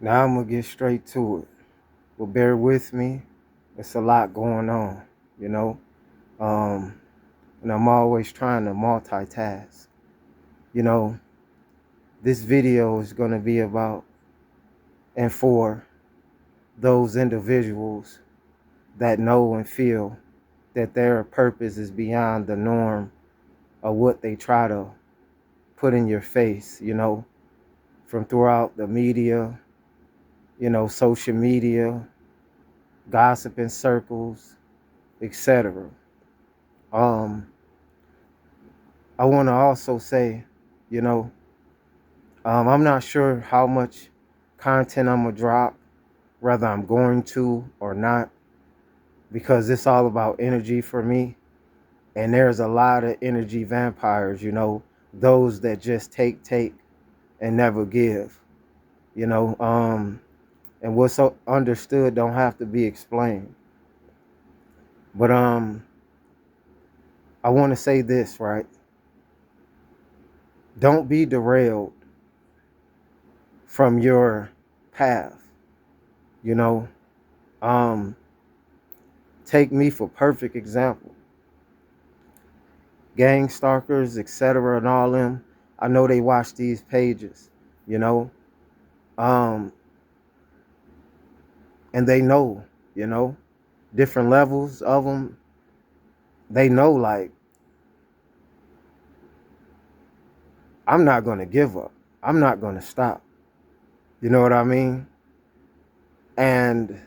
Now I'm gonna get straight to it. But bear with me. It's a lot going on, you know. Um, and I'm always trying to multitask. You know, this video is gonna be about and for those individuals that know and feel that their purpose is beyond the norm of what they try to put in your face, from throughout the media, social media, gossiping circles, etc. Um, I want to also say, you know, I'm not sure how much content I'm gonna drop, whether I'm going to or not, because it's all about energy for me. And there's a lot of energy vampires, those that just take, and never give, you know. And what's so understood don't have to be explained. But I want to say this, right? Don't be derailed from your path, you know. Um, Take me for perfect example. Gang stalkers, etc., and all them. I know they watch these pages, you know. Um, and they know, you know, different levels of them. They know, like, I'm not gonna give up. I'm not gonna stop. You know what I mean? And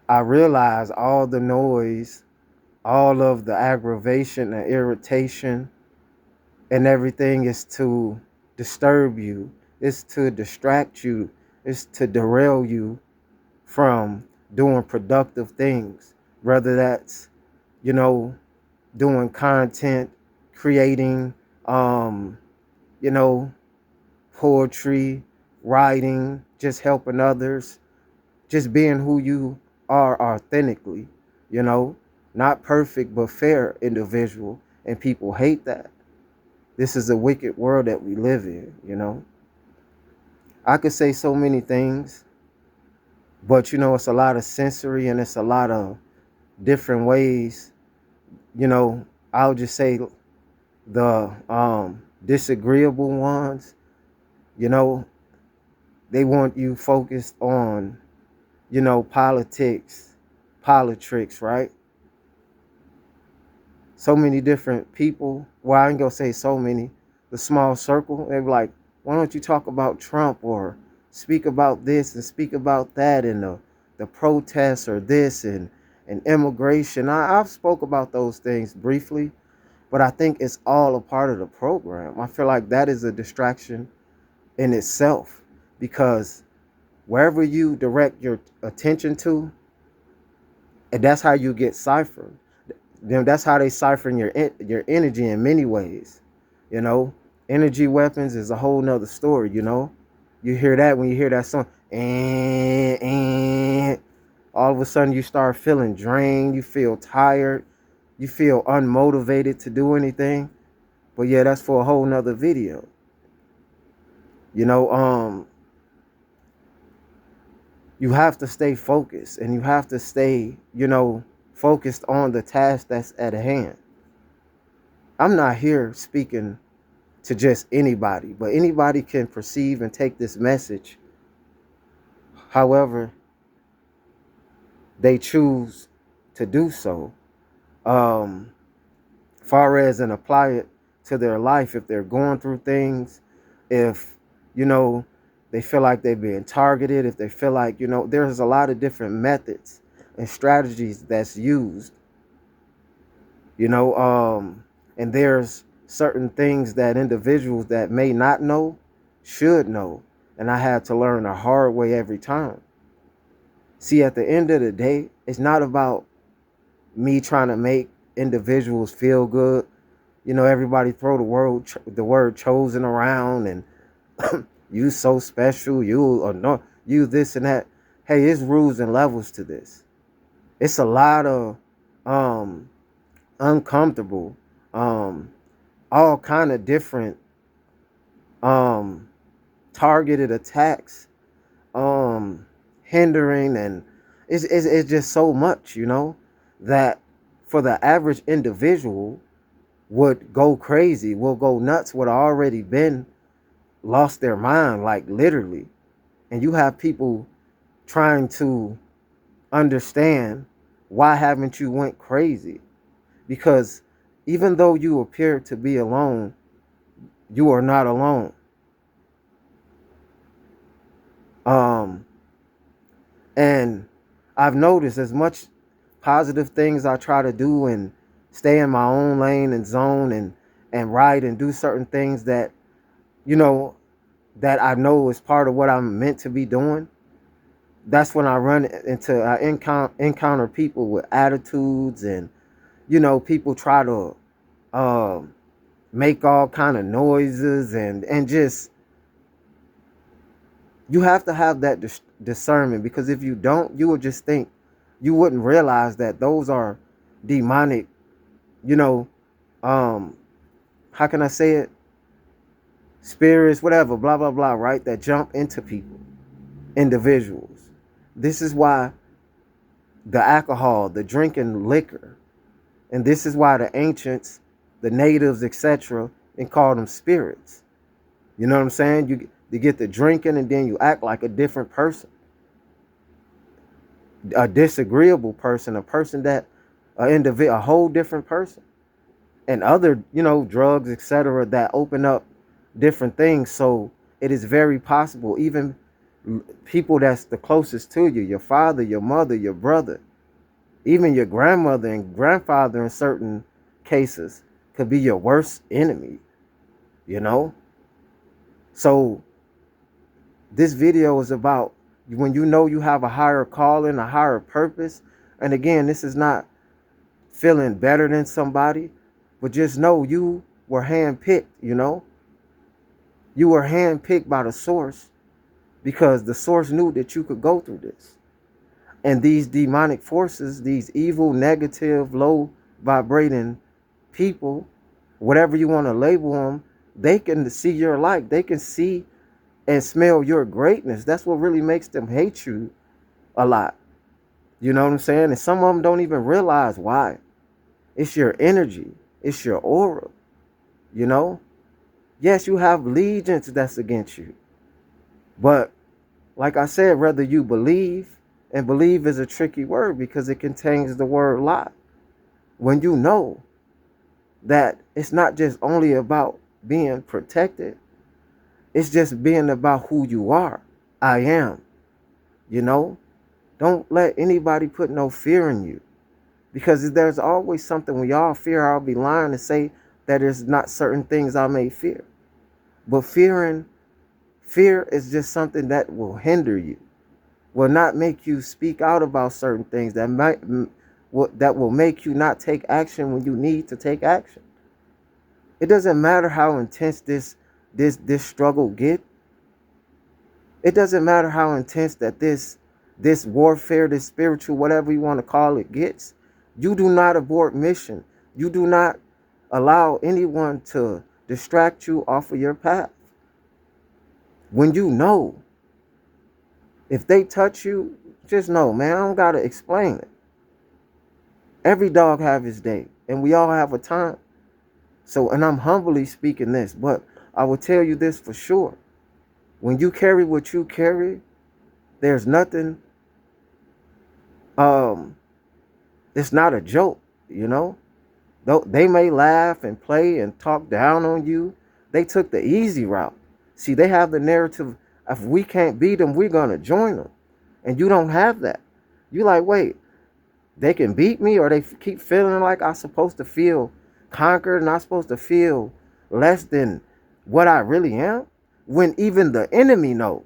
I realize all the noise, all of the aggravation and irritation and everything is to disturb you, it's to distract you, it's to derail you from doing productive things, whether that's, you know, doing content, creating, um, you know, poetry, writing, just helping others, just being who you are authentically, you know, not perfect but fair individual. And people hate that. This is a wicked world that we live in, you know. I could say so many things, but it's a lot of sensory and it's a lot of different ways, you know. I'll just say the disagreeable ones, you know, they want you focused on, politics, right? So many different people. Well, I ain't gonna say so many. The small circle. They're like, why don't you talk about Trump or speak about this and speak about that and the protests or this and immigration. I've spoke about those things briefly, but I think it's all a part of the program. I feel like that is a distraction in itself because wherever you direct your attention to, and that's how you get ciphered. Then that's how they siphon your energy in many ways. You know, energy weapons is a whole nother story. You know, you hear that when you hear that song, and all of a sudden you start feeling drained. You feel tired. You feel unmotivated to do anything. But yeah, that's for a whole nother video. You know, you have to stay focused and you have to stay, focused on the task that's at hand. I'm not here speaking to just anybody, but anybody can perceive and take this message however they choose to do so. Um, Far as and apply it to their life if they're going through things, if you know they feel like they're being targeted, if they feel like there's a lot of different methods and strategies that's used, you know, and there's certain things that individuals that may not know should know, and I had to learn the hard way every time. See, at the end of the day, it's not about me trying to make individuals feel good. Everybody throw the word chosen around and you so special, you or no, you this and that. Hey, it's rules and levels to this. It's a lot of um uncomfortable, um all kind of different um targeted attacks um hindering, and it's just so much, that for the average individual would go crazy, will go nuts, would have already been lost their mind, like literally. And you have people trying to understand, why haven't you went crazy? Because even though you appear to be alone, you are not alone. Um, and I've noticed, as much positive things I try to do and stay in my own lane and zone, and write and do certain things that, you know that I know is part of what I'm meant to be doing. That's when I encounter people with attitudes, and people try to um make all kind of noises, and just, you have to have that discernment, because if you don't, you would just think, you wouldn't realize that those are demonic, you know um how can I say it, spirits, whatever, blah blah blah, right, that jump into people, individuals. This is why the alcohol, the drinking liquor, and this is why the ancients, the natives, etc., and call them spirits. You know what I'm saying? You get the drinking, and then you act like a different person, a disagreeable person, a person that, a whole different person, and other, drugs, etc., that open up different things. So it is very possible, even people that's the closest to you, your father, your mother, your brother, even your grandmother and grandfather in certain cases, could be your worst enemy, you know? So this video is about, when you know you have a higher calling, a higher purpose. And again, this is not feeling better than somebody, but just know you were handpicked, You were handpicked by the source, because the source knew that you could go through this. And these demonic forces, these evil, negative, low vibrating people, whatever you want to label them, they can see your light. They can see and smell your greatness. That's what really makes them hate you a lot. You know what I'm saying? And some of them don't even realize why. It's your energy. It's your aura. You know? Yes, you have legions that's against you. But like I said, whether you believe, and believe is a tricky word because it contains the word lie. When you know that it's not just only about being protected, it's just being about who you are. I am, you know? Don't let anybody put no fear in you, because there's always something we all fear. I'll be lying to say that there's not certain things I may fear. But fear is just something that will hinder you, will not make you speak out about certain things, that will make you not take action when you need to take action. It doesn't matter how intense this struggle get. It doesn't matter how intense that this warfare, this spiritual, whatever you want to call it, gets. You do not abort mission. You do not allow anyone to distract you off of your path. When you know, if they touch you, just know, man, I don't gotta explain it. Every dog have his day, and we all have a time. So, and I'm humbly speaking this, but I will tell you this for sure. When you carry what you carry, there's nothing, it's not a joke, Though they may laugh and play and talk down on you, they took the easy route. See, they have the narrative, if we can't beat them, we're gonna join them. And you don't have that. You like, wait, they can beat me, or they keep feeling like I'm supposed to feel conquered, and I'm supposed to feel less than what I really am, when even the enemy know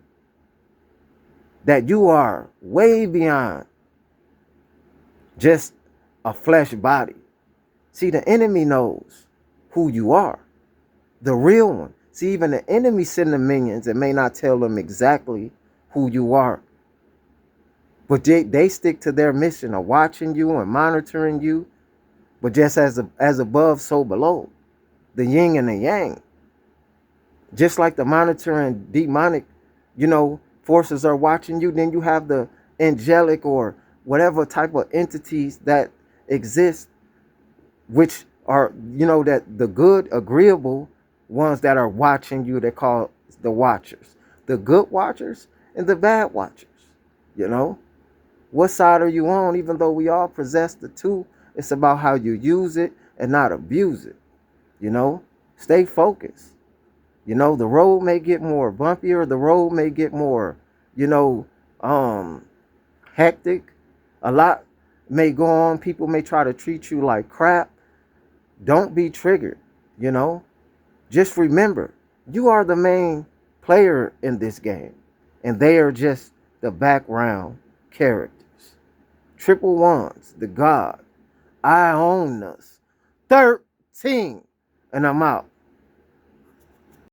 that you are way beyond just a flesh body. See, the enemy knows who you are, the real one. See, even the enemy send the minions and may not tell them exactly who you are, but they stick to their mission of watching you and monitoring you. But just as above, so below, the yin and the yang. Just like the monitoring demonic, forces are watching you. Then you have the angelic or whatever type of entities that exist, which are, that the good, agreeable ones that are watching you. They call the watchers, the good watchers and the bad watchers. You know, what side are you on? Even though we all possess the two, it's about how you use it and not abuse it. You know, stay focused. The road may get more bumpier, the road may get more, you know, um, hectic. A lot may go on. People may try to treat you like crap. Don't be triggered, you know. Just remember, you are the main player in this game, and they are just the background characters. Triple ones, the God. I own us. 13. And I'm out.